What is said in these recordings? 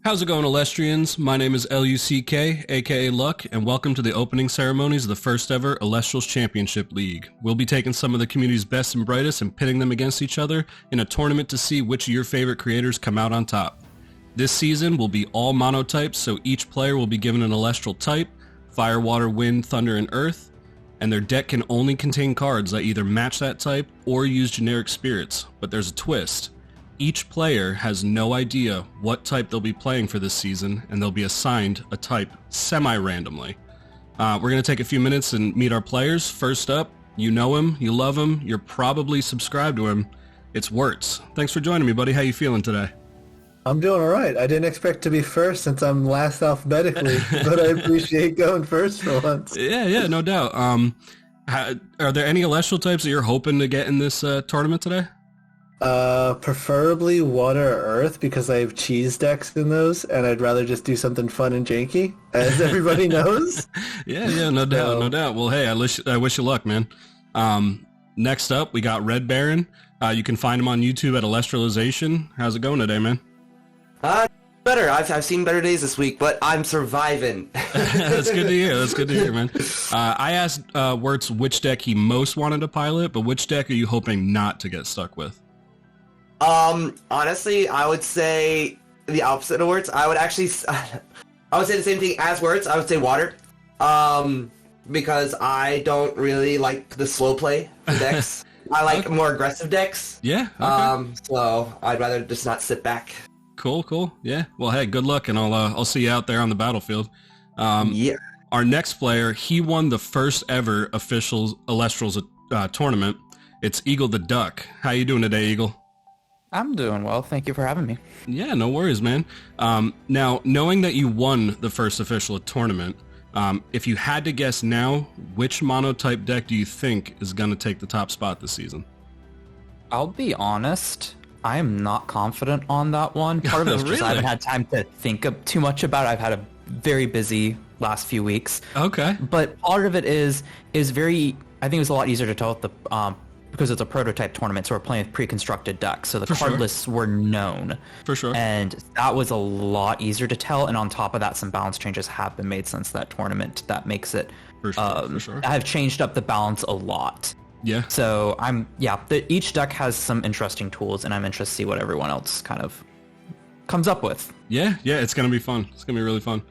How's it going, Elestrians? My name is Luck, aka Luck, and welcome to the opening ceremonies of the first ever Elestrals Championship League. We'll be taking some of the community's best and brightest and pitting them against each other in a tournament to see which of your favorite creators come out on top. This season will be all monotypes, so each player will be given an Elestral type, fire, water, wind, thunder, and earth, and their deck can only contain cards that either match that type or use generic spirits, but there's a twist. Each player has no idea what type they'll be playing for this season, and they'll be assigned a type semi-randomly. We're going to take a few minutes and meet our players. First up, you know him, you love him, you're probably subscribed to him. It's Werts. Thanks for joining me, buddy. How you feeling today? I'm doing all right. I didn't expect to be first since I'm last alphabetically, but I appreciate going first for once. Yeah, no doubt. Are there any Elestral types that you're hoping to get in this tournament today? Preferably water or earth because I have cheese decks in those, and I'd rather just do something fun and janky, as everybody knows. Yeah, no doubt. Well, hey, I wish you luck, man. Next up, we got Redbarron. You can find him on YouTube at Elestralization. How's it going today, man? Better. I've seen better days this week, but I'm surviving. That's good to hear, man. I asked Werts which deck he most wanted to pilot, but which deck are you hoping not to get stuck with? Honestly, I would say the opposite of Werts. I would say the same thing as Werts. I would say water. Because I don't really like the slow play decks. I like more aggressive decks. Yeah. Okay. So I'd rather just not sit back. Cool. Yeah. Well, hey, good luck, and I'll see you out there on the battlefield. Yeah. Our next player, he won the first ever official Elestrals tournament. It's Eagletheduck. How you doing today, Eagle? I'm doing well. Thank you for having me. Yeah, no worries, man. Now, knowing that you won the first official tournament, if you had to guess now, which monotype deck do you think is going to take the top spot this season? I'll be honest, I am not confident on that one. Part of it is just I haven't had time to think too much about it. I've had a very busy last few weeks. Okay. But part of it is very, I think it was a lot easier to tell with the, because it's a prototype tournament, so we're playing with pre-constructed decks, so the card lists were known. For sure. And that was a lot easier to tell, and on top of that, some balance changes have been made since that tournament that makes it... For sure. I have changed up the balance a lot. Yeah. So each deck has some interesting tools, and I'm interested to see what everyone else kind of comes up with. Yeah, it's going to be fun. It's going to be really fun.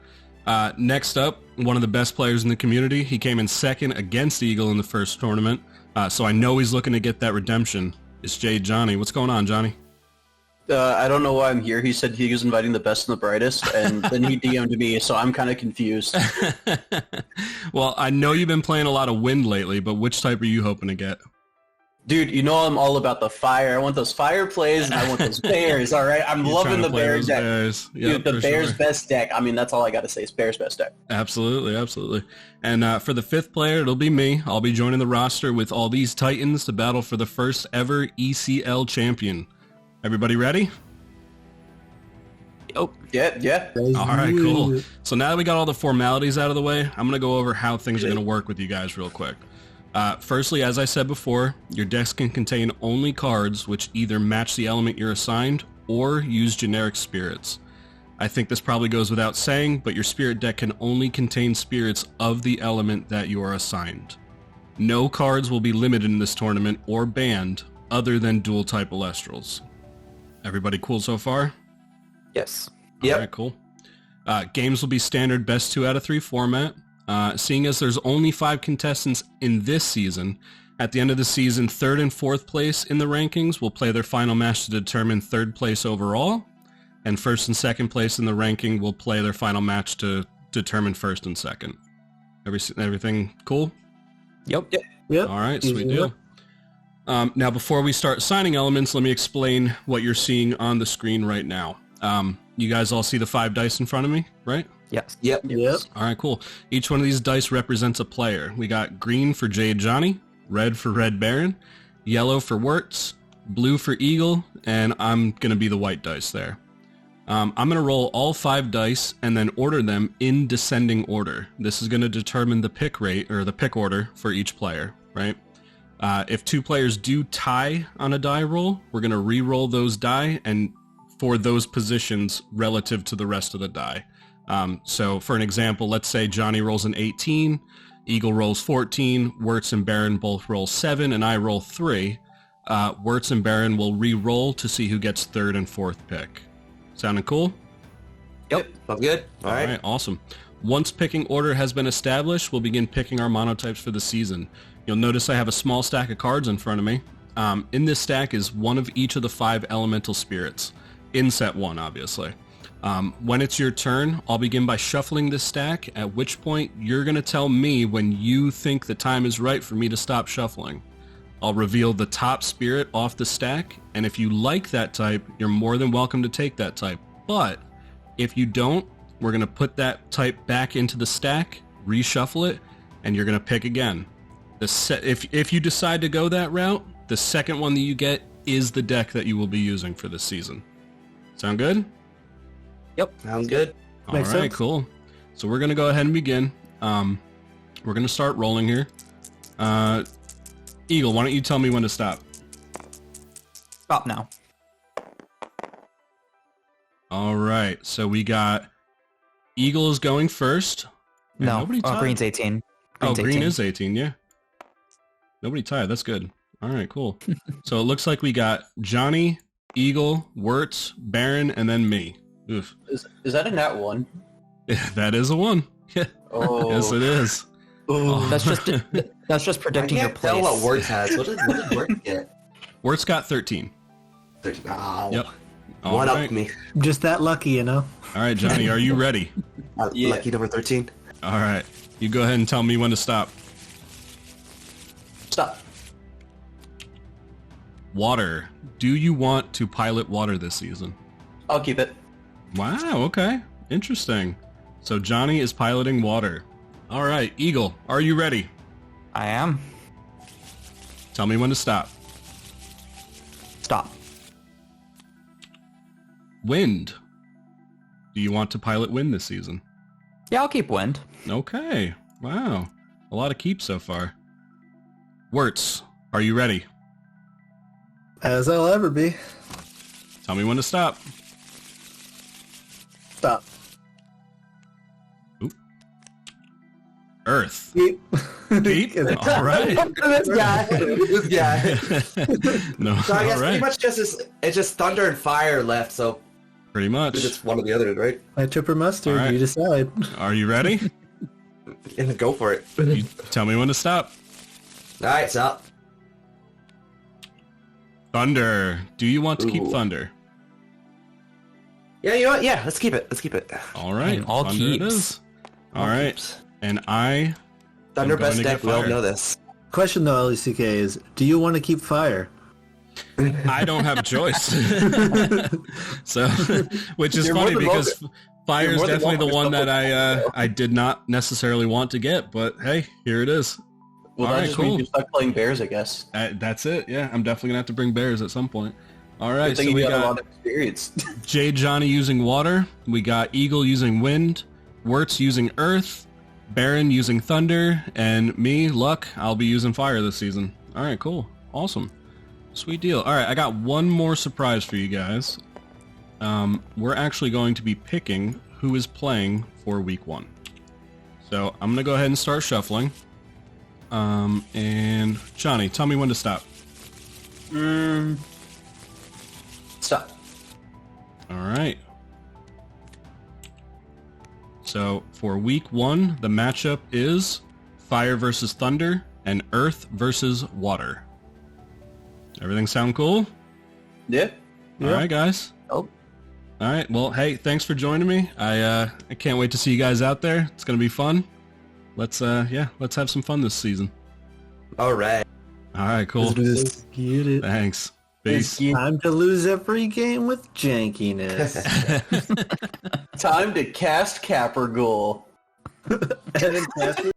Next up, one of the best players in the community. He came in second against Eagle in the first tournament. So I know he's looking to get that redemption. It's Jadejonny. What's going on, Johnny? I don't know why I'm here. He said he was inviting the best and the brightest, and then he DM'd me, so I'm kind of confused. Well, I know you've been playing a lot of wind lately, but which type are you hoping to get? Dude, you know I'm all about the fire. I want those fire plays, and I want those bears, all right? I'm loving the bear deck. Yep, dude, the bear's best deck. I mean, that's all I got to say. It's bear's best deck. Absolutely. And for the fifth player, it'll be me. I'll be joining the roster with all these titans to battle for the first ever ECL champion. Everybody ready? Oh, yeah. All right, cool. So now that we got all the formalities out of the way, I'm going to go over how things are going to work with you guys real quick. Firstly, as I said before, your decks can contain only cards which either match the element you're assigned or use generic spirits. I think this probably goes without saying, but your spirit deck can only contain spirits of the element that you are assigned. No cards will be limited in this tournament or banned other than dual type Elestrals. Everybody cool so far? Yes. Yep. All right, cool. Games will be standard best 2 out of 3 format. Seeing as there's only 5 contestants in this season, at the end of the season, 3rd and 4th place in the rankings will play their final match to determine 3rd place overall, and 1st and 2nd place in the ranking will play their final match to determine 1st and 2nd. Everything cool? Yep. All right, sweet deal. Now, before we start signing elements, let me explain what you're seeing on the screen right now. You guys all see the 5 dice in front of me, right? Yes. Yep. All right, cool. Each one of these dice represents a player. We got green for Jadejonny, red for Redbarron, yellow for Werts, blue for Eagle, and I'm going to be the white dice there. I'm going to roll all 5 dice and then order them in descending order. This is going to determine the pick rate, or the pick order, for each player, right? If 2 players do tie on a die roll, we're going to re-roll those die, and for those positions relative to the rest of the die. So for an example, let's say Johnny rolls an 18, Eagle rolls 14, Werts and Baron both roll 7, and I roll 3. Werts and Baron will re-roll to see who gets third and fourth pick. Sounding cool? Yep, sounds good. All right, awesome. Once picking order has been established, we'll begin picking our monotypes for the season. You'll notice I have a small stack of cards in front of me. In this stack is one of each of the 5 elemental spirits. In set 1, obviously. When it's your turn, I'll begin by shuffling this stack, at which point you're going to tell me when you think the time is right for me to stop shuffling. I'll reveal the top spirit off the stack, and if you like that type, you're more than welcome to take that type. But if you don't, we're going to put that type back into the stack, reshuffle it, and you're going to pick again. If you decide to go that route, the second one that you get is the deck that you will be using for this season. Sound good? Yep, sounds good. All right, cool. So we're going to go ahead and begin. We're going to start rolling here. Eagle, why don't you tell me when to stop? Stop now. All right, so we got Eagle is going first. No, green's 18. Green is 18, yeah. Nobody tied, that's good. All right, cool. So it looks like we got Johnny, Eagle, Werts, Baron, and then me. Oof. Is that a nat 1? That is a 1. Oh. Yes, it is. Oh. That's just predicting your place. I can't tell what Werts has. What did Werts get? Werts got 13. 13. Oh. Yep. One up me. I'm just that lucky, you know? All right, Johnny, are you ready? Yeah. Lucky number 13. All right. You go ahead and tell me when to stop. Stop. Water. Do you want to pilot water this season? I'll keep it. Wow, okay. Interesting. So Johnny is piloting water. All right, Eagle, are you ready? I am. Tell me when to stop. Stop. Wind. Do you want to pilot wind this season? Yeah, I'll keep wind. Okay. Wow. A lot of keeps so far. Werts, are you ready? As I'll ever be. Tell me when to stop. Stop. Oop. Earth. Keep. Keep? All right. This guy. No, So I guess all pretty right. much it's just thunder and fire left, so Pretty much. it's one or the other, right? Ketchup or mustard, All right. you decide. Are you ready? And go for it. You tell me when to stop. Alright, stop. Thunder. Do you want to keep Ooh. thunder? Yeah, you know what? Yeah, let's keep it. Let's keep it. All right. And all thunder it keeps. is. All right. Keeps. And I Thunder I'm going best to deck, get we all fire. know this. Question though, LECK, is do you want to keep fire? I don't have a choice. So, which is You're more funny than because fire is more than definitely the welcome to one that stop I did not necessarily want to get, but hey, here it is. Well, All that right, just cool. means you stuck playing bears, I guess. That's it. Yeah, I'm definitely gonna have to bring bears at some point. All right, Good so thing we you got a got lot of experience. Jadejonny using water. We got Eagle using wind. Werts using earth. Baron using thunder. And me, Luck, I'll be using fire this season. All right, cool. Awesome. Sweet deal. All right, I got one more surprise for you guys. We're actually going to be picking who is playing for week 1. So I'm going to go ahead and start shuffling. And Johnny, tell me when to stop. Stop. All right. So for week 1, the matchup is fire versus thunder and earth versus water. Everything sound cool? Yeah. All right, guys. Oh. All right. Well, hey, thanks for joining me. I can't wait to see you guys out there. It's gonna be fun. Let's have some fun this season. Alright. All right, cool. Let's get it. Thanks. Peace. Time to lose every game with jankiness. Time to cast Capper Goal. And then